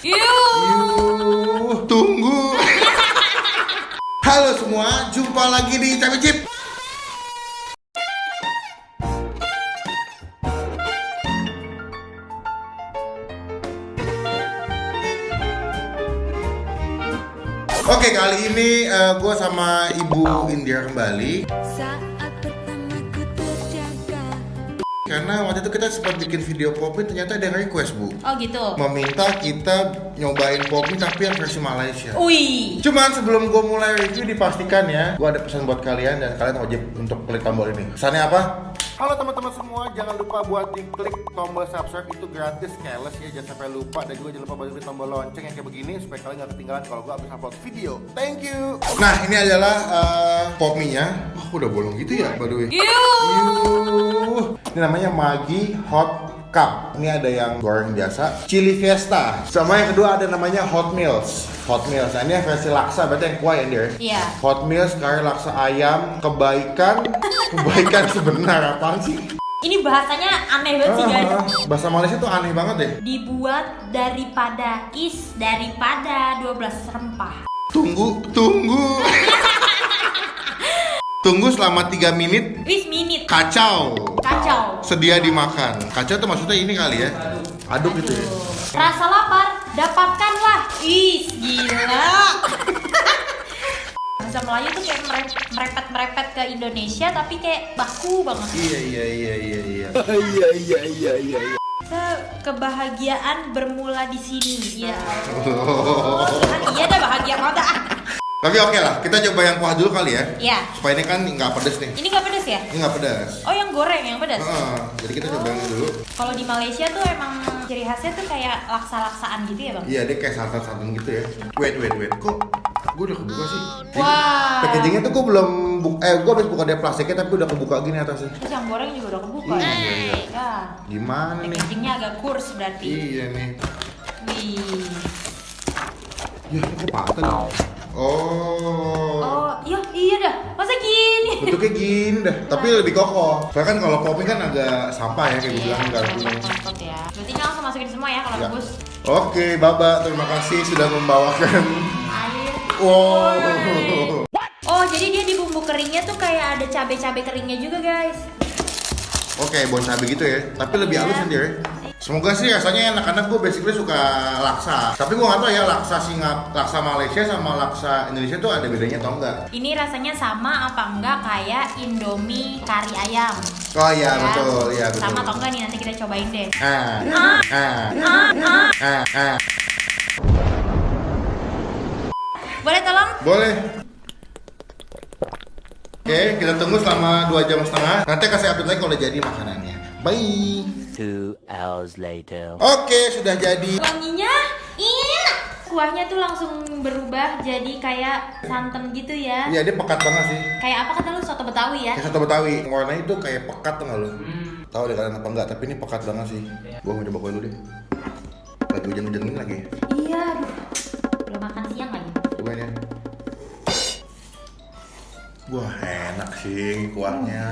Yuh, tunggu. Halo semua, jumpa lagi di Cabe Cip. Oke, kali ini gue sama Ibu India kembali. Karena waktu itu kita sempat bikin video Popmi, ternyata ada yang request, Bu. Oh gitu. Meminta kita nyobain Popmi tapi yang versi Malaysia. Wih. Cuman sebelum gue mulai review, dipastikan ya, gue ada pesan buat kalian dan kalian wajib untuk klik tombol ini. Pesannya apa? Halo teman-teman semua, jangan lupa buat klik tombol subscribe, itu gratis, keles ya, jangan sampai lupa. Dan juga jangan lupa buat klik tombol lonceng yang kayak begini supaya kalian gak ketinggalan kalau gue habis upload video. Thank you. Nah, ini adalah Popmi-nya. Oh, udah bolong gitu ya, by the way. Yuh. Ini namanya Maggi Hot Cup. Ini ada yang goreng biasa, Chili Fiesta, sama yang kedua ada namanya Hot Meals. Hot Meals. Nah, ini versi laksa, berarti yang kuah ya, Dir? Iya. Hot Meals, kari laksa ayam, kebaikan sebenar, apaan sih? Ini bahasanya aneh banget sih, guys. Bahasa Malaysia tuh aneh banget deh. Dibuat daripada 12 rempah. Tunggu. Tunggu selama 3 menit. Wis minit. Kacau. Sedia dimakan. Kacau tuh maksudnya ini kali ya. Aduk gitu ya. Rasa lapar, dapatkanlah. Ih, gila. Bahasa Melayu tuh kayak merepet ke Indonesia tapi kayak baku banget. Iya. Kebahagiaan bermula di sini. Ya Allah. Kan iya dah bahagia banget. Tapi oke lah, kita coba yang kuah dulu kali ya. Iya. Supaya ini kan nggak pedes nih. Ini nggak pedes ya? Ini nggak pedas. Oh, yang goreng yang pedas. Jadi kita coba yang ini dulu. Kalau di Malaysia tuh emang ciri khasnya tuh kayak laksa-laksaan gitu ya, Bang? Iya, dia kayak santan-santan gitu ya. Wait. Kok gue udah kebuka sih? Wah. Packagingnya tuh gue belum gue habis buka dari plastiknya tapi udah kebuka gini atasnya. Terus yang goreng juga udah kebuka. Iya. Ya. Gimana nih? Packagingnya agak kurs berarti. Iya nih. Wih. Ya, kok patah? Oh, iya dah. Masa gini? Bentuknya gini dah, tapi lebih kokoh. Soalnya kan kalau Popmi kan agak sampah ya, kayak gue bilang enggak gini. Ya. Berarti ini langsung masukin semua ya kalau Ya. bagus. Oke, Baba, terima kasih sudah membawakan. Air. Wow. Oh, jadi dia di bumbu keringnya tuh kayak ada cabai-cabai keringnya juga, guys. Oke, bon cabai gitu ya, tapi lebih halus sendiri. Semoga sih rasanya enak, karena gue basically suka laksa. Tapi gue nggak tahu ya laksa Malaysia sama laksa Indonesia tuh ada bedanya atau enggak. Ini rasanya sama apa enggak kayak Indomie kari ayam? Oh iya, betul. Sama atau enggak nih, nanti kita cobain deh. Boleh tolong? Boleh. Oke, kita tunggu selama 2,5 jam. Nanti kasih update lagi kalau udah jadi makanannya. Bye. 2 hours later. Oke, sudah jadi. Wanginya enak. Kuahnya tuh langsung berubah jadi kayak santan gitu ya. Iya, dia pekat banget sih. Kayak apa kata lu, soto Betawi ya? Kayak soto Betawi. Warnanya itu kayak pekat tuh nggak lu? Tahu deh kalian apa enggak, tapi ini pekat banget sih. Gua mau coba kue dulu deh. Lagi hujan-hujan ini lagi. Iya, aduh. Belum makan siang lagi. Cobain ya. Wah, enak sih kuahnya.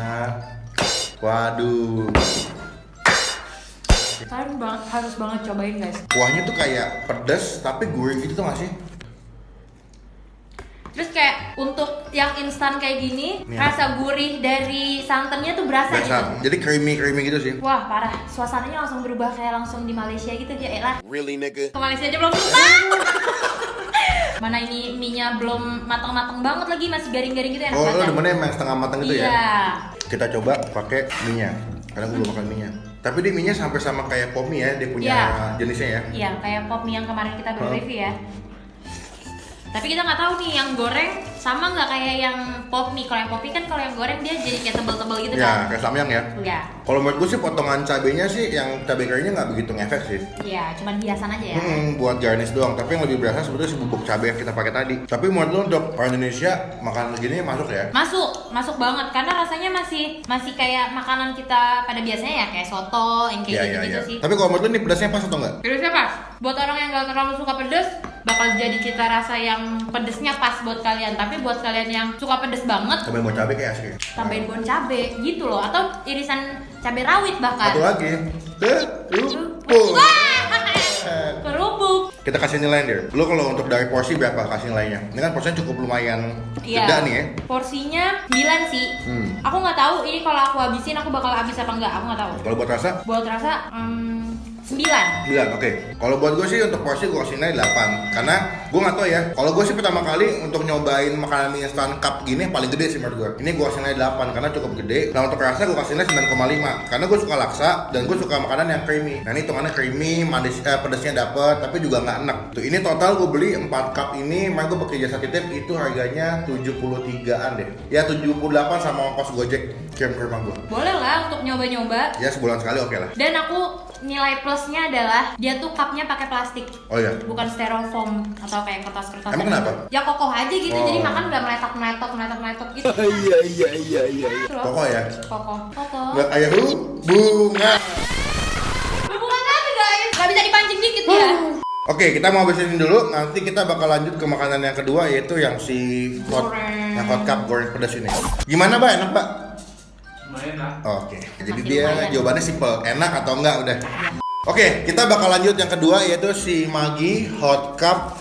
Waduh. Kalian harus banget cobain, guys. Kuahnya tuh kayak pedas tapi gurih gitu tuh nggak sih? Terus kayak untuk yang instan kayak gini, Nih. rasa gurih dari santannya tuh berasa gitu. Jadi creamy gitu sih. Wah, parah. Suasananya langsung berubah kayak langsung di Malaysia gitu ya, elah. Really nigga. Ke Malaysia aja belum sempat. Mana ini mie-nya belum matang-matang banget lagi, masih garing-garing gitu enak Oh, banget. lo demennya emang setengah matang gitu ya? Iya. Kita coba pakai mie-nya. Karena gue belum makan mie-nya. Tapi dia mie-nya hampir sama kayak Popmi ya, dia punya Iya. jenisnya ya. Iya, kayak pop mie yang kemarin kita baru review ya. Tapi kita nggak tahu nih yang goreng sama nggak kayak yang pop mie. Kalau yang pop mie kan kalau yang goreng dia jadi kayak tebel-tebel gitu Ya, kan? kayak samyang ya. Iya. Kalau menurut gue sih potongan cabenya sih yang cabai keringnya nggak begitu ngefek sih. Iya, cuman hiasan aja ya. Buat garnish doang. Tapi yang lebih berasa sebetulnya si bubuk cabai yang kita pakai tadi. Tapi menurut lo untuk orang Indonesia makan begini masuk ya? Masuk banget karena rasanya masih kayak makanan kita pada biasanya ya, kayak soto yang kayak gitu sih. Tapi kalau menurut lo ini pedasnya pas atau enggak? Pedasnya pas. Buat orang yang gak terlalu suka pedes, bakal jadi cita rasa yang pedesnya pas buat kalian. Tapi buat kalian yang suka pedes banget, Tambahin bon cabai kayak asli. tambahin bon cabe gitu loh, atau irisan cabai rawit bahkan. Satu lagi. Kerupuk. Kerupuk. Kita Kita kasih nilai deh. Lu kalau untuk dari porsi berapa kasih nilainya? Ini kan porsinya cukup lumayan gede nih ya. Porsinya 9 sih. Aku nggak tahu ini kalau aku habisin aku bakal habis apa enggak. Aku nggak tahu. Kalau buat rasa? Buat rasa 9. 9, oke. Kalau buat gue sih untuk porsi gue kasih nilai 8. Karena gue nggak tahu ya. Kalau gue sih pertama kali untuk nyobain makanan mie instan cup gini paling gede sih menurut gue. Ini gue kasih nilai 8 karena cukup gede. Nah untuk rasa gue kasih nilai 9,5 karena gue suka laksa dan gue suka makanan yang creamy. Nah ini hitungannya creamy, manis, pedasnya dapet, tapi juga nggak enak. Tuh ini total gue beli 4 cup ini, makanya gue pakai jasa titip itu harganya 73an deh. Ya 78 sama ongkos Gojek kirim ke rumah gue. Boleh lah untuk nyoba-nyoba. Ya sebulan sekali oke lah. Dan aku nilai plusnya adalah dia tuh cupnya pakai plastik. Oh iya. Bukan styrofoam atau kayak kertas-kertas. Emang kenapa? Ya kokoh aja gitu, Oh. jadi makan nggak meletok gitu. Iya. Gitu loh. Kokoh ya? Kokoh. Nggak kayak bunga. Hubungan apa guys? Gak bisa dipancing dikit ya. Oke, kita mau habisin dulu. Nanti kita bakal lanjut ke makanan yang kedua yaitu yang si hot, Goreng. yang hot cup goreng pedas ini. Gimana, Pak? Enak, Pak? Lumayan lah. Oke, jadi Masih dia lumayan. jawabannya simple, enak atau enggak udah. Oke, kita bakal lanjut yang kedua yaitu si Maggi hot cup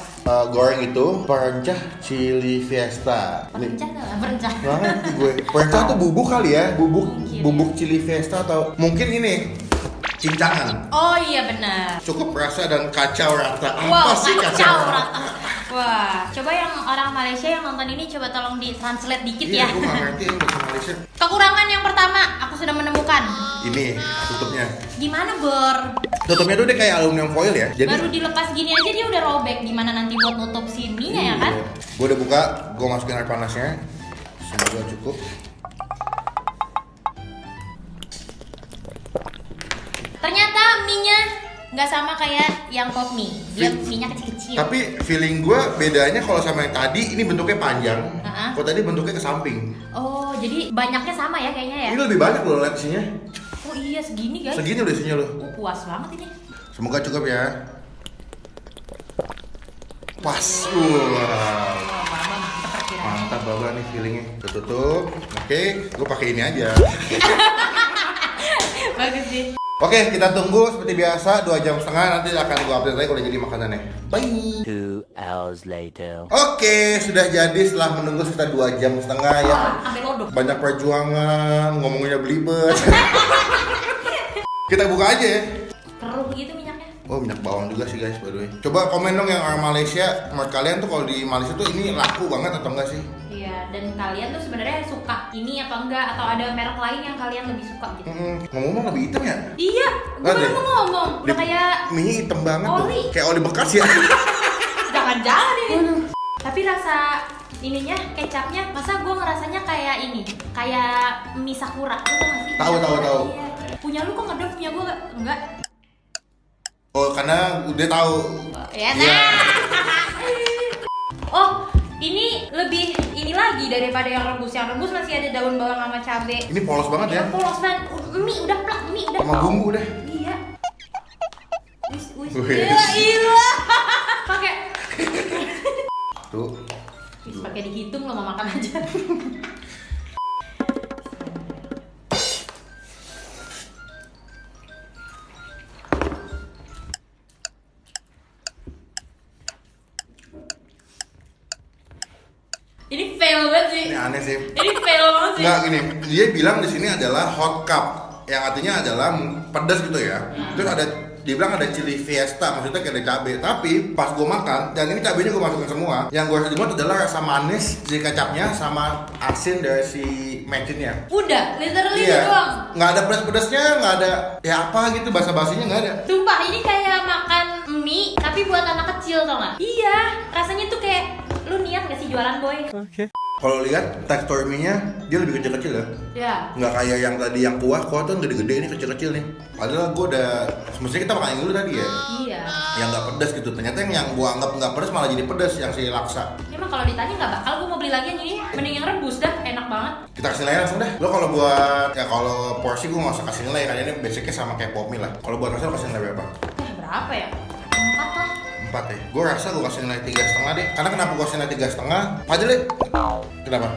goreng itu perencah chili fiesta. Perencah nggak? Perencah. Nggak ngerti gue. Perencah tuh bubuk kali ya, Mungkin. bubuk chili fiesta atau mungkin ini cincangan. Oh iya benar. Cukup rasa dan kacau rata. Apa Wow, sih kacau rata. Wah, coba yang orang Malaysia yang nonton ini coba tolong di-translate dikit Iya, ya. gue nggak ngerti yang bahasa Malaysia. Kekurangan yang pertama, aku sudah menemukan. Ini tutupnya. Gimana, Bor? Tutupnya tuh dia kayak aluminium foil ya. Jadi Baru dilepas gini aja dia udah robek. Gimana nanti buat nutup sininya ya kan? Gue udah buka, gue masukin air panasnya. Semoga cukup. Ternyata mie-nya nggak sama kayak yang pop mie. Dia mie-nya kecil-kecil. Tapi feeling gue bedanya kalau sama yang tadi ini bentuknya panjang. Uh-huh. Kalau tadi bentuknya ke samping. Oh, jadi banyaknya sama ya kayaknya ya? Ini lebih banyak loh lihat isinya. Oh iya, segini guys. Segini udah isinya loh. Puas banget ini. Semoga cukup ya. Pas. Wow. Oh, mama mantap perkiraan. Mantap Baba nih feelingnya. Tutup. Oke, gue pakai ini aja. Bagus sih. Oke, kita tunggu seperti biasa 2 jam setengah, nanti akan gue update lagi kalau jadi makanannya. Bye. 2 hours later. Oke, sudah jadi setelah menunggu sekitar 2 jam setengah ya. Wah, sampai lodoh. Banyak perjuangan, ngomongnya belibet. Kita buka aja ya. Keruh gitu minyaknya. Oh, minyak bawang juga sih guys by the way. Coba komen dong yang orang Malaysia, menurut kalian tuh kalau di Malaysia tuh ini laku banget atau enggak sih? Iya, dan kalian tuh sebenarnya suka ini atau enggak, atau ada merek lain yang kalian lebih suka gitu. Ngomong-ngomong lebih hitam ya? Iya, gue Ada. baru mau ngomong. Udah kayak Mie hitam banget tuh. oli. Kayak oli bekas ya. jangan-jangan ini. Tapi rasa ininya, kecapnya, masa gue ngerasanya kayak ini, kayak mie sakura, lu tau gak sih? Tahu. Iya. Punya lu kok ngedok, punya gue enggak. Oh, karena udah tahu. Ya, Iya. Oh, ini lebih ini lagi daripada yang rebus. Yang rebus masih ada daun bawang sama cabe. Ini polos banget ya. Polos banget. Mie udah plak, mie udah. Sama bumbu deh. Iya. Wis. Wis. Ya ilah. Pakai. Tuh. Wis pakai dihitung lo mau makan aja. Ini fail banget sih. Ini aneh sih. Ini fail banget sih. Enggak gini, dia bilang di sini adalah hot cup, yang artinya adalah pedas gitu ya. Terus ada dia bilang ada chili fiesta, maksudnya kayak ada cabai. Tapi pas gue makan, dan ini cabenya gue masukin semua. Yang gue rasa adalah rasa manis si kecapnya sama asin dari si macinnya. Udah, literally Iya, itu doang. nggak ada pedas-pedasnya, nggak ada ya apa gitu basa-basinya nggak ada. Sumpah, ini kayak makan mie tapi buat anak kecil tau gak? Iya, rasanya tuh kayak lu niat gak sih jualan boy? Kalau lihat tekstur mie-nya dia lebih kecil-kecil ya. Ya. Nggak kayak yang tadi yang kuah tuh gede-gede, ini kecil-kecil nih. Padahal gue udah semestinya kita makan yang dulu tadi ya. Iya. Yang nggak pedas gitu, ternyata yang gua anggap nggak pedas malah jadi pedas yang si laksa. Emang kalau ditanya nggak bakal gue mau beli lagi yang ini. Mending yang rebus dah, enak banget. Kita kasih nilai langsung dah. Lo kalau buat ya kalau porsi gua nggak usah kasih nilai karena ini basicnya sama kayak pop mie lah. Kalau buat rasa lo kasih nilai berapa? Berapa ya? 4 lah. 4 ya. Gua rasa gua kasih nilai 3,5 deh. Karena kenapa gua kasih nilai 3,5? Padahal kenapa?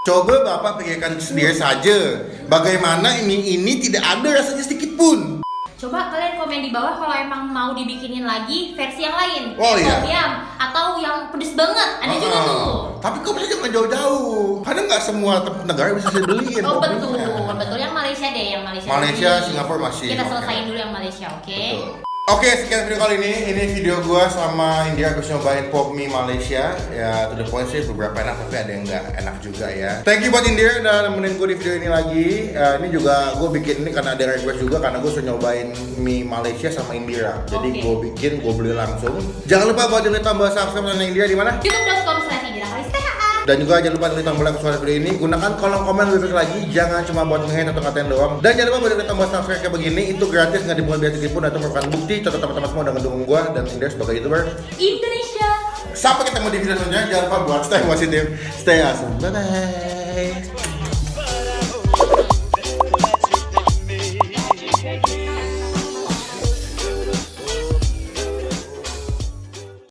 Coba Bapak pikirkan sendiri saja, bagaimana mie ini tidak ada rasanya sedikit pun. Coba kalian komen di bawah kalau emang mau dibikinin lagi versi yang lain. Oh, iya. Tom yum atau yang pedes banget. Ada juga tuh. Tapi kok bisa jangan jauh-jauh. Karena nggak semua negara bisa saya beliin. Oh pop betul, mie-nya. betul yang Malaysia deh, yang Malaysia. Malaysia, dulu. Singapura masih. Kita Oke. selesain dulu yang Malaysia, oke? Betul. Oke, sekian video kali ini. Ini video gua sama India habis nyobain pop mie Malaysia. Ya, to the point sih beberapa enak tapi ada yang nggak enak juga ya. Thank you buat India udah nemenin gue di video ini lagi. Ini juga gue bikin ini karena ada request juga karena gue sudah nyobain mie Malaysia sama Indira. Jadi Oke. gue bikin, gue beli langsung. Jangan lupa buat dilihat tombol subscribe channel India di mana? youtube.com/indira_kalista. Dan juga jangan lupa klik tombol like suara video ini. Gunakan kolom komen lebih lagi. Jangan cuma buat nge-hate atau ngatain doang. Dan jangan lupa buat klik tombol subscribe kayak begini. Itu gratis, nggak dibuat biaya sedikit pun. Itu merupakan bukti contoh teman-teman semua udah ngedukung gua dan India sebagai YouTuber. Indonesia. Sampai ketemu di video selanjutnya. Jangan lupa buat stay positif, stay awesome. Bye bye.